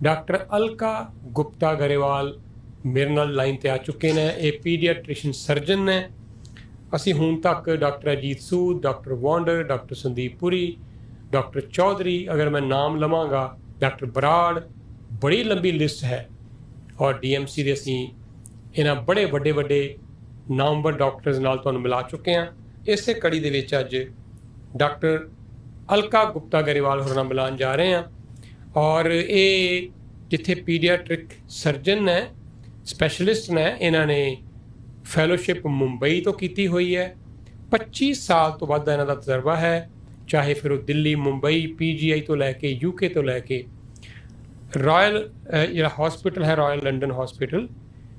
Doctor Alka Gupta Grewal मेरे नाल line ते आ चुके ने। ये पीडियाट्रिशियन सर्जन ने। ਅਸੀਂ ਹੁਣ तक डॉक्टर अजीत सूद, डॉक्टर वॉन्डर, डॉक्टर संदीप पुरी, डॉक्टर चौधरी, अगर मैं नाम लवांगा डॉक्टर बराड़, बड़ी लंबी लिस्ट है। और DMC ਦੇ ਅਸੀਂ ਇਹਨਾਂ बड़े ਵੱਡੇ ਵੱਡੇ ਨਾਮਵਰ ਡਾਕਟਰਸ ਨਾਲ ਤੁਹਾਨੂੰ ਮਿਲਾ ਚੁੱਕੇ ਹਾਂ। ਇਸੇ ਕੜੀ ਦੇ ਵਿੱਚ ਅੱਜ डॉक्टर अलका गुप्ता गरेवाल होर ਨਾਲ मिलान जा रहे हैं। और ये जिथे पीडियाट्रिक सर्जन ने, स्पैशलिस्ट ने, इन्होंने फैलोशिप मुंबई तो की हुई है। 25 साल तो ਵੱਧ ਇਹਨਾਂ ਦਾ ਤਜਰਬਾ है, चाहे फिर वो दिल्ली, मुंबई, PGI तो लैके UK तो लैके रॉयल ਜਿਹੜਾ हॉस्पिटल है, royal London hospital,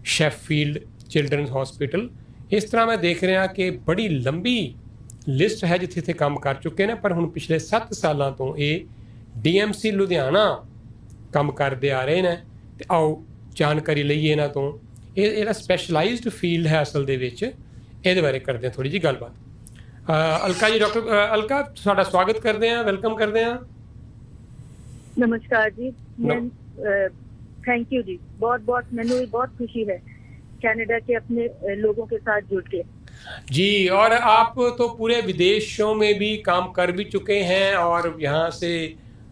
Sheffield children's hospital, इस तरह मैं देख रहा कि बड़ी लंबी लिस्ट है जिथे इत्थे काम कर चुके हैं। पर हुण पिछले 7 सालों तो ये DMC लुधियाना काम करते आ रहे हैं। तो आओ जानकारी लईए इन्हां तो। ये स्पैशलाइज्ड फील्ड है असल दे विच, इहदे बारे करते हैं थोड़ी जी गलबात। अलका जी, डॉक्टर अलका, तुहाडा स्वागत करते हैं, वेलकम करते हैं। नमस्कार जी, थैंक यू जी, बहुत बहुत मैंने भी बहुत खुशी है कनाडा के अपने लोगों के साथ जुड़ के जी। और आप तो पूरे विदेशों में भी काम कर भी चुके हैं और यहाँ से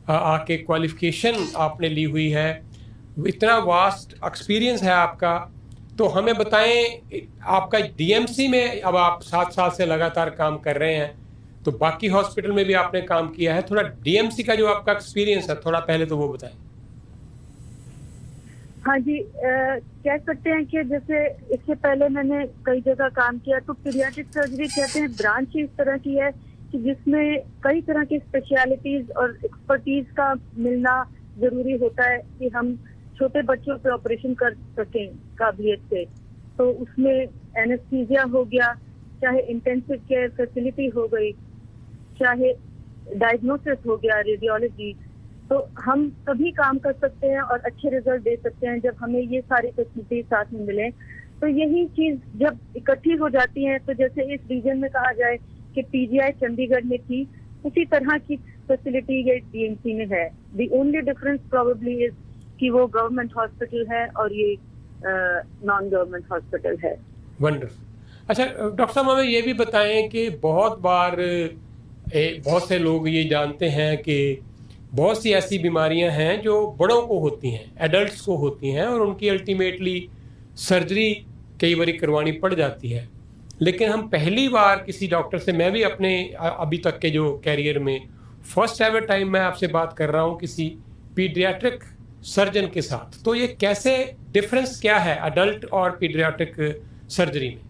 आके क्वालिफिकेशन आपने ली हुई है, इतना वास्ट एक्सपीरियंस है आपका। तो हमें बताएं, आपका DMC में अब आप 7 साल से लगातार काम कर रहे हैं, तो बाकी हॉस्पिटल में भी आपने काम किया है। थोड़ा DMC का जो आपका एक्सपीरियंस है, थोड़ा पहले तो वो बताएं। हाँ जी, कह सकते हैं कि जैसे इससे पहले मैंने कई जगह काम किया। तो पीडियाट्रिक सर्जरी कहते हैं ब्रांच इस तरह की है कि जिसमें कई तरह की स्पेशलिटीज और एक्सपर्टीज का मिलना जरूरी होता है कि हम छोटे बच्चों पे ऑपरेशन कर सकें काबिलियत से। तो उसमें एनेस्थीसिया हो गया, चाहे इंटेंसिव केयर फैसिलिटी हो गई, चाहे डायग्नोसिस हो गया, रेडियोलॉजी, तो हम सभी काम कर सकते हैं और अच्छे रिजल्ट दे सकते हैं जब हमें ये सारी फैसिलिटी साथ में मिले। तो यही चीज जब इकट्ठी हो जाती है, तो जैसे इस रीजन में कहा जाए कि PGI चंडीगढ़ में थी, उसी तरह की फैसिलिटी ये DMC में है। The only difference probably is कि वो गवर्नमेंट हॉस्पिटल है और ये नॉन गवर्नमेंट हॉस्पिटल है। वंडरफुल। अच्छा डॉक्टर साहब, हमें ये भी बताएं कि बहुत बार बहुत से लोग ये जानते हैं कि बहुत सी ऐसी बीमारियां हैं जो बड़ों को होती हैं, एडल्ट्स को होती हैं, और उनकी अल्टीमेटली सर्जरी कई बार करवानी पड़ जाती है। लेकिन हम पहली बार किसी डॉक्टर से, मैं भी अपने अभी तक के जो कैरियर में फर्स्ट एवर टाइम मैं आपसे बात कर रहा हूँ किसी पीडियाट्रिक सर्जन के साथ। तो ये कैसे, डिफरेंस क्या है अडल्ट और पीडियाट्रिक सर्जरी में?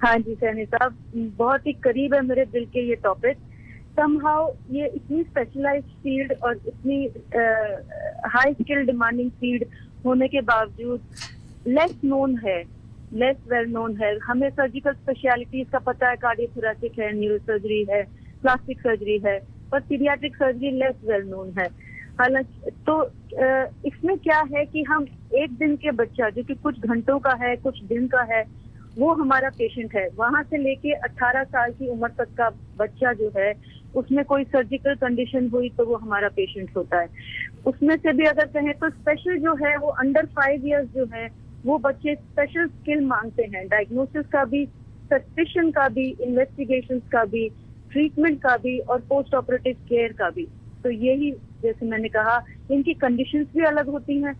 हाँ जी सैनी साहब, बहुत ही करीब है मेरे दिल के ये टॉपिक। समहाउ ये इतनी स्पेशलाइज्ड फील्ड और इतनी हाई स्किल डिमांडिंग फील्ड होने के बावजूद लेस नोन है, लेस वेल नोन है। हमें सर्जिकल स्पेशलिटीज का पता है, कार्डियोथोरैसिक है, न्यूरोसर्जरी है, प्लास्टिक सर्जरी है, पर paediatric surgery less well known है। हालांकि तो इसमें क्या है कि हम एक दिन के बच्चा जो कि कुछ घंटों का है, कुछ दिन का है, वो हमारा पेशेंट है। वहां से लेके 18 साल की उम्र तक का बच्चा जो है, उसमें कोई सर्जिकल कंडीशन हुई तो वो हमारा पेशेंट होता है। उसमें से भी अगर कहें तो स्पेशल जो है वो अंडर 5 इयर्स जो है, वो बच्चे स्पेशल स्किल मांगते हैं, डायग्नोसिस का भी, सस्पिशन का भी, इन्वेस्टिगेशन का भी, ट्रीटमेंट का भी और पोस्ट ऑपरेटिव केयर का भी। तो यही जैसे मैंने कहा, इनकी कंडीशंस भी अलग होती हैं।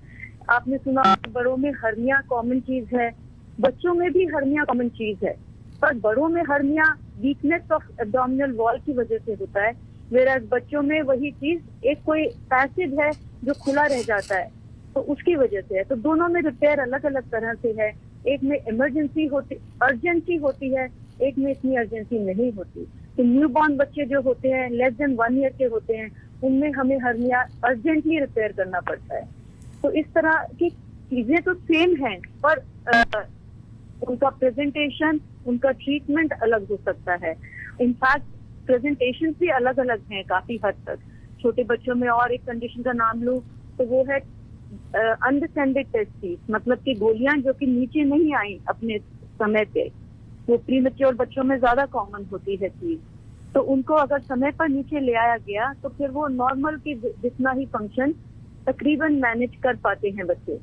आपने सुना बड़ों में हर्निया कॉमन चीज है, बच्चों में भी हर्निया कॉमन चीज है, पर बड़ों में hernia weakness of abdominal wall की वजह से होता है, वेराज बच्चों में वही चीज एक कोई पैसेज है जो खुला रह जाता है, तो उसकी वजह से है। तो दोनों में रिपेयर अलग अलग तरह से है। एक में इमरजेंसी होती, अर्जेंसी होती है, एक में इतनी अर्जेंसी नहीं होती। तो न्यूबॉर्न बच्चे जो होते हैं, लेस देन 1 ईयर के होते हैं, उनमें हमें हर्निया अर्जेंटली रिपेयर करना पड़ता है। तो इस तरह की चीजें तो सेम हैं, पर उनका प्रेजेंटेशन, उनका ट्रीटमेंट अलग हो सकता है। इनफैक्ट प्रेजेंटेशन भी अलग अलग हैं काफी हद तक। छोटे बच्चों में और एक कंडीशन का नाम लूं तो वो है अनडिसेंडेड टेस्टिस, मतलब कि गोलियां जो कि नीचे नहीं आई अपने समय पे, वो प्रीमेच्योर बच्चों में ज्यादा कॉमन होती है चीज। तो उनको अगर समय पर नीचे ले आया गया तो फिर वो नॉर्मल की जितना ही फंक्शन तकरीबन मैनेज कर पाते हैं बच्चे।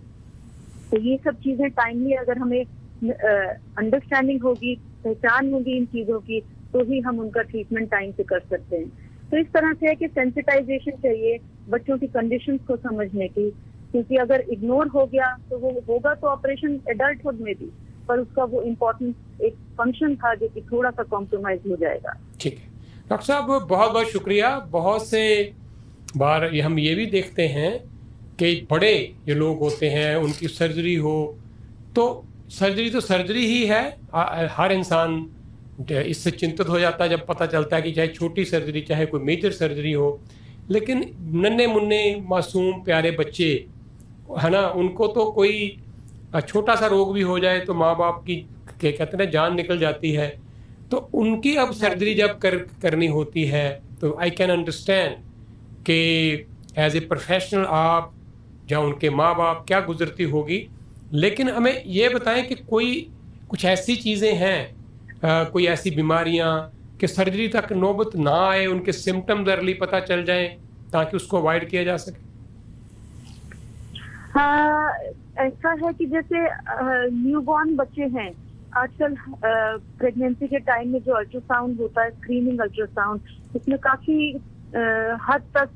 तो ये सब चीजें टाइमली अगर हमें अंडरस्टैंडिंग होगी, पहचान होगी इन चीजों की, तो ही हम उनका ट्रीटमेंट टाइम से कर सकते हैं। तो इस तरह से है कि सेंसिटाइजेशन चाहिए बच्चों की कंडीशंस को समझने की, क्योंकि अगर इग्नोर हो गया तो वो होगा तो ऑपरेशन एडल्टहुड में भी, पर उसका वो इम्पोर्टेंट एक फंक्शन था जो कि थोड़ा सा कॉम्प्रोमाइज हो जाएगा। ठीक है डॉक्टर साहब, बहुत बहुत शुक्रिया। बहुत से बार हम ये भी देखते हैं कि बड़े जो लोग होते हैं उनकी सर्जरी हो तो सर्जरी ही है। हर इंसान इससे चिंतित हो जाता है जब पता चलता है कि चाहे छोटी सर्जरी चाहे कोई मेजर सर्जरी हो, लेकिन नन्हे मुन्ने मासूम प्यारे बच्चे है ना, उनको तो कोई छोटा सा रोग भी हो जाए तो माँ बाप की कहते हैं जान निकल जाती है। तो उनकी अब सर्जरी जब करनी होती है तो आई कैन अंडरस्टैंड कि एज ए प्रोफेशनल आप या उनके माँ बाप क्या गुजरती होगी। लेकिन हमें ये बताएं कि कोई कुछ ऐसी चीज़ें हैं, कोई ऐसी बीमारियां कि सर्जरी तक नौबत ना आए, उनके सिम्टम्स अर्ली पता चल जाएं ताकि उसको अवॉइड किया जा सके। हाँ, ऐसा है कि जैसे न्यूबॉर्न बच्चे हैं, आजकल प्रेगनेंसी के टाइम में जो अल्ट्रासाउंड होता है, स्क्रीनिंग अल्ट्रासाउंड, उसमें काफी हद तक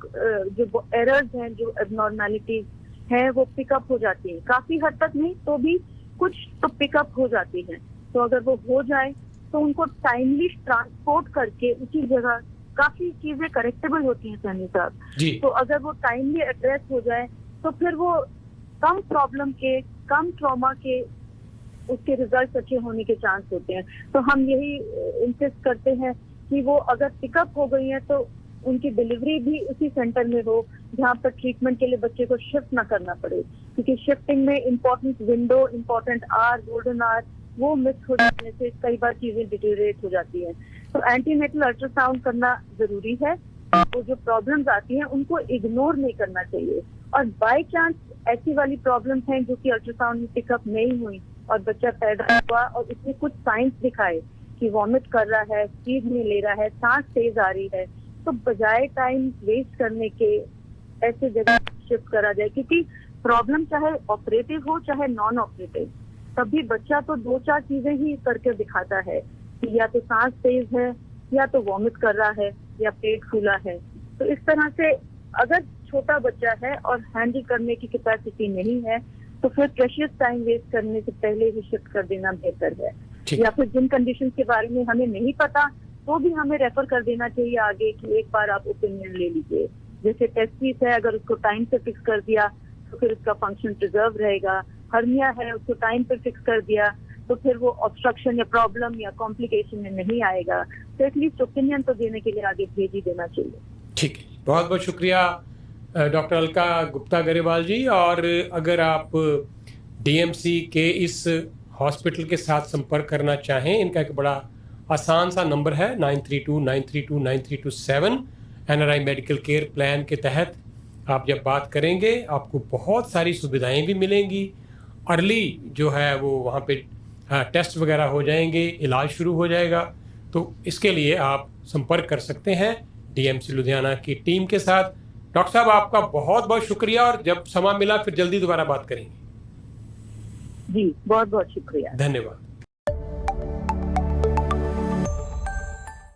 जो एरर्स हैं, जो एबनॉर्मैलिटीज हैं, वो पिकअप हो जाती हैं। काफी हद तक नहीं तो भी कुछ तो पिकअप हो जाती हैं। तो अगर वो हो जाए तो उनको टाइमली ट्रांसपोर्ट करके उसी जगह, काफी चीजें करेक्टेबल होती हैं सैनी साहब, तो अगर वो टाइमली एड्रेस हो जाए तो फिर वो कम प्रॉब्लम के, कम ट्रॉमा के उसके रिजल्ट अच्छे होने के चांस होते हैं। तो हम यही इंसिस्ट करते हैं कि वो अगर पिकअप हो गई है तो उनकी डिलीवरी भी उसी सेंटर में हो जहाँ पर ट्रीटमेंट के लिए बच्चे को शिफ्ट ना करना पड़े, क्योंकि शिफ्टिंग में important window, important hour, golden hour, वो मिस हो जाने से कई बार चीजें डिटेरिएट हो जाती हैं। तो एंटीनेटल अल्ट्रासाउंड करना जरूरी है। वो जो प्रॉब्लम्स आती हैं उनको इग्नोर नहीं करना चाहिए। और बाय चांस ऐसी वाली प्रॉब्लम्स हैं जो कि अल्ट्रासाउंड में पिकअप नहीं हुई और बच्चा पैदा हुआ और इसमें कुछ साइंस दिखाए कि वॉमिट कर रहा है, स्पीड में ले रहा है, सांस तेज आ रही है, तो बजाय टाइम वेस्ट करने के ऐसे जगह शिफ्ट करा जाए। क्योंकि प्रॉब्लम चाहे ऑपरेटिव हो चाहे नॉन ऑपरेटिव, तभी बच्चा तो 2-4 चीजें ही करके दिखाता है कि या तो सांस तेज है, या तो वॉमिट कर रहा है, या पेट फूला है। तो इस तरह से अगर छोटा बच्चा है और हैंडल करने की कैपेसिटी नहीं है तो फिर प्रेशियस टाइम वेस्ट करने से पहले ही शिफ्ट कर देना बेहतर है। या फिर जिन कंडीशन के बारे में हमें नहीं पता तो भी हमें रेफर कर देना चाहिए आगे कि एक बार आप ओपिनियन ले लीजिए। जैसे टेस्टिस है, अगर उसको टाइम से फिक्स कर दिया तो फिर उसका फंक्शन प्रिजर्व रहेगा। हर्निया है, उसको टाइम पे फिक्स कर दिया तो फिर वो ऑब्स्ट्रक्शन या प्रॉब्लम या कॉम्प्लिकेशन में नहीं आएगा। तो एटलीस्ट ओपिनियन तो देने के लिए आगे भेज ही देना चाहिए। ठीक है, बहुत बहुत शुक्रिया डॉक्टर अलका गुप्ता गरेवाल जी। और अगर आप डीएमसी के इस हॉस्पिटल के साथ संपर्क करना चाहें, इनका एक बड़ा आसान सा नंबर है 9329329327। एनआरआई मेडिकल केयर प्लान के तहत आप जब बात करेंगे आपको बहुत सारी सुविधाएं भी मिलेंगी। अर्ली जो है वो वहाँ पे टेस्ट वगैरह हो जाएंगे, इलाज शुरू हो जाएगा। तो इसके लिए आप संपर्क कर सकते हैं डीएमसी लुधियाना की टीम के साथ। डॉक्टर साहब आपका बहुत बहुत शुक्रिया, और जब समय मिला फिर जल्दी दोबारा बात करेंगे। जी, बहुत बहुत शुक्रिया, धन्यवाद।